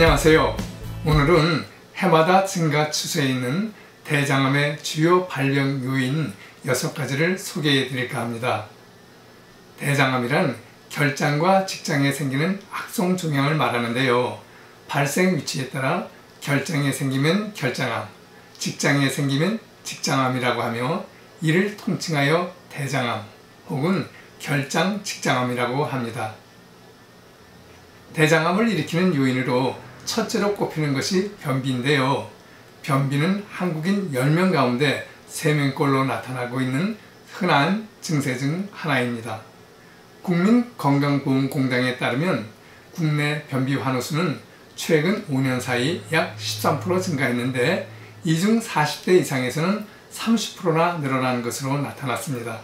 안녕하세요. 오늘은 해마다 증가 추세에 있는 대장암의 주요 발병 요인 6가지를 소개해 드릴까 합니다. 대장암이란 결장과 직장에 생기는 악성 종양을 말하는데요. 발생 위치에 따라 결장에 생기면 결장암, 직장에 생기면 직장암이라고 하며 이를 통칭하여 대장암 혹은 결장-직장암이라고 합니다. 대장암을 일으키는 요인으로 첫째로 꼽히는 것이 변비인데요. 변비는 한국인 10명 가운데 3명꼴로 나타나고 있는 흔한 증세 중 하나입니다. 국민건강보험공단에 따르면 국내 변비 환우 수는 최근 5년 사이 약 13% 증가했는데 이 중 40대 이상에서는 30%나 늘어난 것으로 나타났습니다.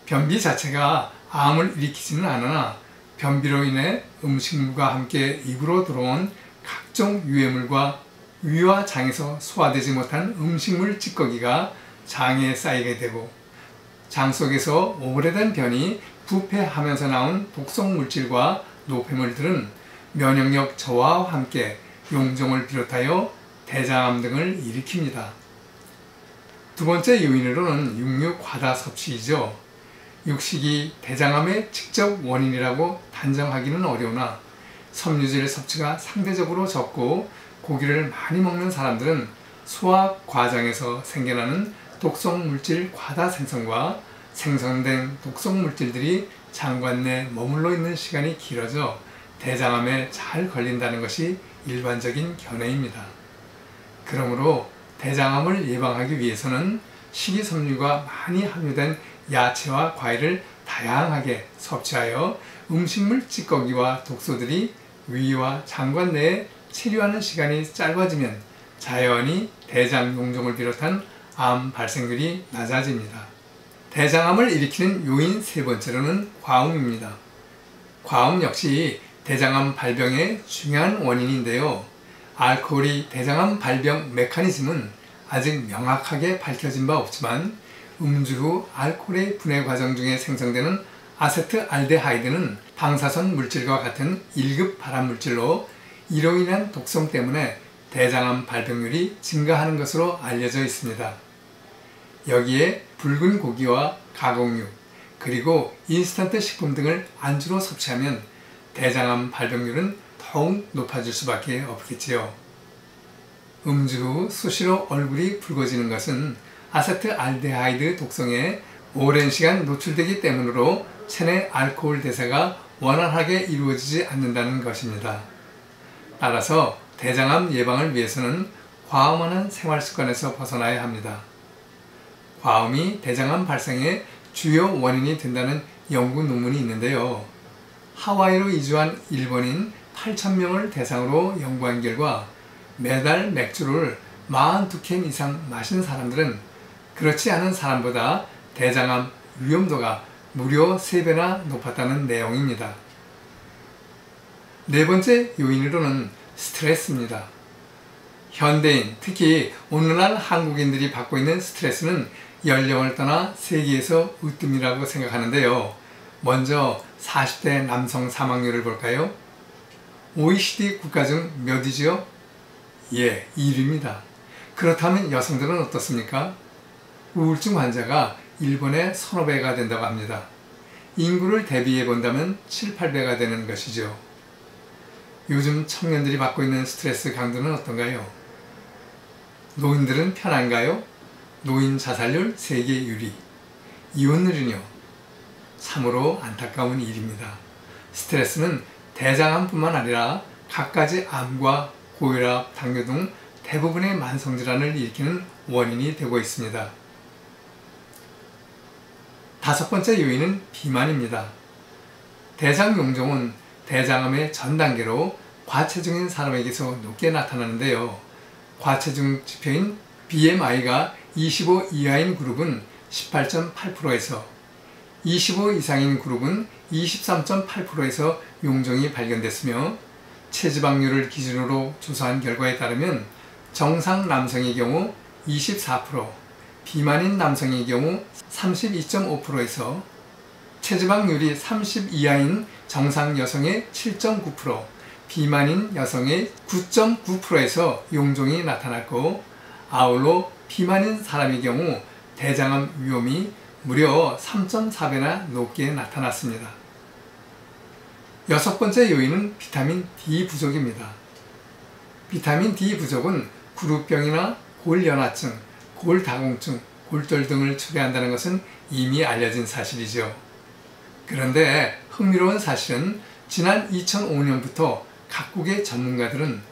변비 자체가 암을 일으키지는 않으나 변비로 인해 음식물과 함께 입으로 들어온 각종 유해물과 위와 장에서 소화되지 못한 음식물 찌꺼기가 장에 쌓이게 되고 장 속에서 오래된 변이 부패하면서 나온 독성 물질과 노폐물들은 면역력 저하와 함께 용종을 비롯하여 대장암 등을 일으킵니다. 두 번째 요인으로는 육류 과다 섭취이죠. 육식이 대장암의 직접 원인이라고 단정하기는 어려우나 섬유질 섭취가 상대적으로 적고 고기를 많이 먹는 사람들은 소화 과정에서 생겨나는 독성물질 과다 생성과 생성된 독성물질들이 장관 내 머물러 있는 시간이 길어져 대장암에 잘 걸린다는 것이 일반적인 견해입니다. 그러므로 대장암을 예방하기 위해서는 식이섬유가 많이 함유된 야채와 과일을 다양하게 섭취하여 음식물 찌꺼기와 독소들이 위와 장관 내에 체류하는 시간이 짧아지면 자연히 대장 용종을 비롯한 암 발생률이 낮아집니다. 대장암을 일으키는 요인 세 번째로는 과음입니다. 과음 역시 대장암 발병의 중요한 원인인데요. 알코올이 대장암 발병 메커니즘은 아직 명확하게 밝혀진 바 없지만 음주 후 알코올의 분해 과정 중에 생성되는 아세트알데하이드는 방사선 물질과 같은 1급 발암물질로 이로 인한 독성 때문에 대장암 발병률이 증가하는 것으로 알려져 있습니다. 여기에 붉은 고기와 가공육, 그리고 인스턴트 식품 등을 안주로 섭취하면 대장암 발병률은 더욱 높아질 수밖에 없겠지요. 음주 후 수시로 얼굴이 붉어지는 것은 아세트알데하이드 독성에 오랜 시간 노출되기 때문으로 체내 알코올 대사가 원활하게 이루어지지 않는다는 것입니다. 따라서 대장암 예방을 위해서는 과음하는 생활습관에서 벗어나야 합니다. 과음이 대장암 발생의 주요 원인이 된다는 연구 논문이 있는데요. 하와이로 이주한 일본인 8,000명을 대상으로 연구한 결과 매달 맥주를 42캔 이상 마신 사람들은 그렇지 않은 사람보다 대장암 위험도가 무려 3배나 높았다는 내용입니다. 네 번째 요인으로는 스트레스입니다. 현대인, 특히 오늘날 한국인들이 받고 있는 스트레스는 연령을 떠나 세계에서 으뜸이라고 생각하는데요. 먼저 40대 남성 사망률을 볼까요? OECD 국가 중 몇이죠? 예, 1위입니다. 그렇다면 여성들은 어떻습니까? 우울증 환자가 일본의 1,000~1,000배가 된다고 합니다. 인구를 대비해 본다면 7~8배가 되는 것이죠. 요즘 청년들이 받고 있는 스트레스 강도는 어떤가요? 노인들은 편한가요? 노인 자살률 세계 1위. 이혼율은요? 참으로 안타까운 일입니다. 스트레스는 대장암뿐만 아니라 갖가지 암과 고혈압, 당뇨 등 대부분의 만성질환을 일으키는 원인이 되고 있습니다. 다섯 번째 요인은 비만입니다. 대장용종은 대장암의 전 단계로 과체중인 사람에게서 높게 나타나는데요. 과체중 지표인 BMI가 25 이하인 그룹은 18.8%에서 25 이상인 그룹은 23.8%에서 용종이 발견됐으며 체지방률을 기준으로 조사한 결과에 따르면 정상 남성의 경우 24%, 비만인 남성의 경우 32.5%에서 체지방률이 30 이하인 정상 여성의 7.9%, 비만인 여성의 9.9%에서 용종이 나타났고, 아울러 비만인 사람의 경우 대장암 위험이 무려 3.4배나 높게 나타났습니다. 여섯 번째 요인은 비타민 D 부족입니다. 비타민 D 부족은 구루병이나 골연화증, 골다공증, 골절 등을 초래한다는 것은 이미 알려진 사실이죠. 그런데 흥미로운 사실은 지난 2005년부터 각국의 전문가들은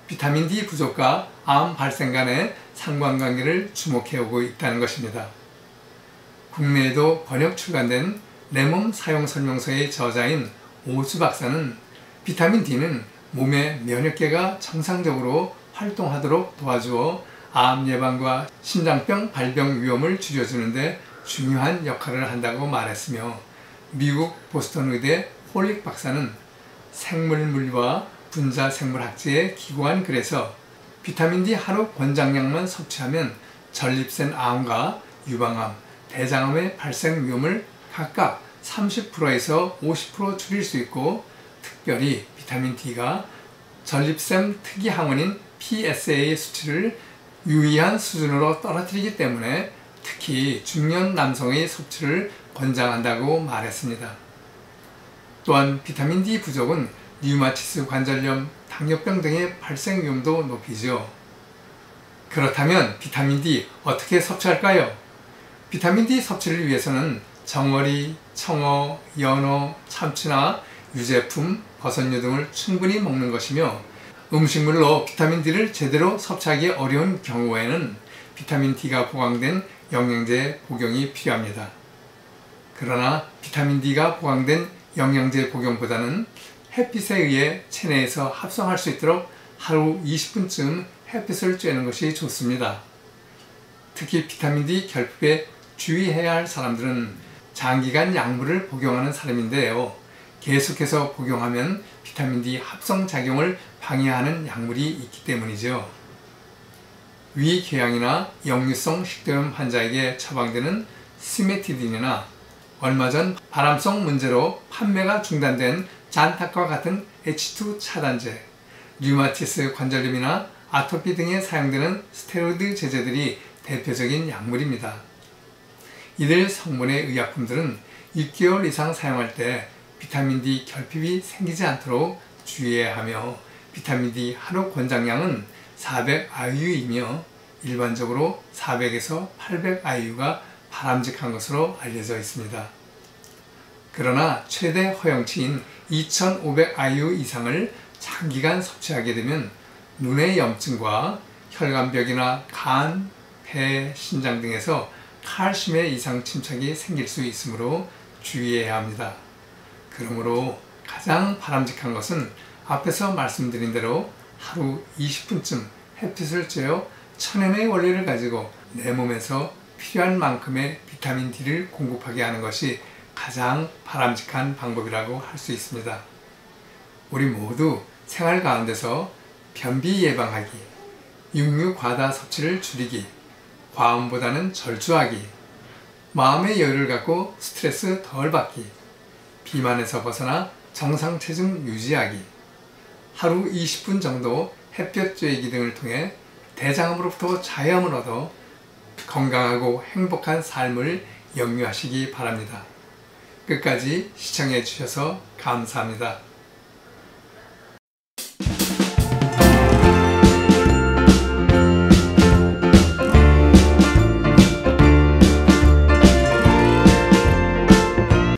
비타민 D 부족과 암 발생 간의 상관관계를 주목해오고 있다는 것입니다. 국내에도 번역 출간된 내 몸 사용 설명서의 저자인 오수 박사는 비타민 D는 몸의 면역계가 정상적으로 활동하도록 도와주어 암 예방과 심장병 발병 위험을 줄여주는 데 중요한 역할을 한다고 말했으며, 미국 보스턴 의대 홀릭 박사는 생물물리와 분자생물학제에 기고한 글에서 비타민 D 하루 권장량만 섭취하면 전립腺 암과 유방암, 대장암의 발생 위험을 각각 30%에서 50% 줄일 수 있고, 특별히 비타민 D가 전립腺 특이 항원인 PSA의 수치를 유의한 수준으로 떨어뜨리기 때문에 특히 중년 남성의 섭취를 권장한다고 말했습니다. 또한 비타민 D 부족은 류마티스 관절염, 당뇨병 등의 발생 위험도 높이죠. 그렇다면 비타민 D 어떻게 섭취할까요? 비타민 D 섭취를 위해서는 정어리, 청어, 연어, 참치나 유제품, 버섯류 등을 충분히 먹는 것이며, 음식물로 비타민 D를 제대로 섭취하기 어려운 경우에는 비타민 D가 보강된 영양제 복용이 필요합니다. 그러나 비타민 D가 보강된 영양제 복용보다는 햇빛에 의해 체내에서 합성할 수 있도록 하루 20분쯤 햇빛을 쬐는 것이 좋습니다. 특히 비타민 D 결핍에 주의해야 할 사람들은 장기간 약물을 복용하는 사람인데요. 계속해서 복용하면 비타민 D 합성 작용을 방해하는 약물이 있기 때문이죠. 위궤양이나 역류성 식도염 환자에게 처방되는 시메티딘이나 얼마 전 발암성 문제로 판매가 중단된 잔탁과 같은 H2 차단제, 류마티스 관절염이나 아토피 등에 사용되는 스테로이드 제제들이 대표적인 약물입니다. 이들 성분의 의약품들은 6개월 이상 사용할 때 비타민 D 결핍이 생기지 않도록 주의해야 하며, 비타민 D 하루 권장량은 400IU이며 일반적으로 400에서 800IU가 바람직한 것으로 알려져 있습니다. 그러나 최대 허용치인 2500IU 이상을 장기간 섭취하게 되면 눈의 염증과 혈관벽이나 간, 폐, 신장 등에서 칼슘의 이상 침착이 생길 수 있으므로 주의해야 합니다. 그러므로 가장 바람직한 것은 앞에서 말씀드린 대로 하루 20분쯤 햇빛을 쬐어 천연의 원리를 가지고 내 몸에서 필요한 만큼의 비타민 D를 공급하게 하는 것이 가장 바람직한 방법이라고 할 수 있습니다. 우리 모두 생활 가운데서 변비 예방하기, 육류 과다 섭취를 줄이기, 과음보다는 절주하기, 마음의 여유를 갖고 스트레스 덜 받기, 비만에서 벗어나 정상 체중 유지하기, 하루 20분 정도 햇볕 쬐기 등을 통해 대장암으로부터 자유함을 얻어 건강하고 행복한 삶을 영유하시기 바랍니다. 끝까지 시청해 주셔서 감사합니다.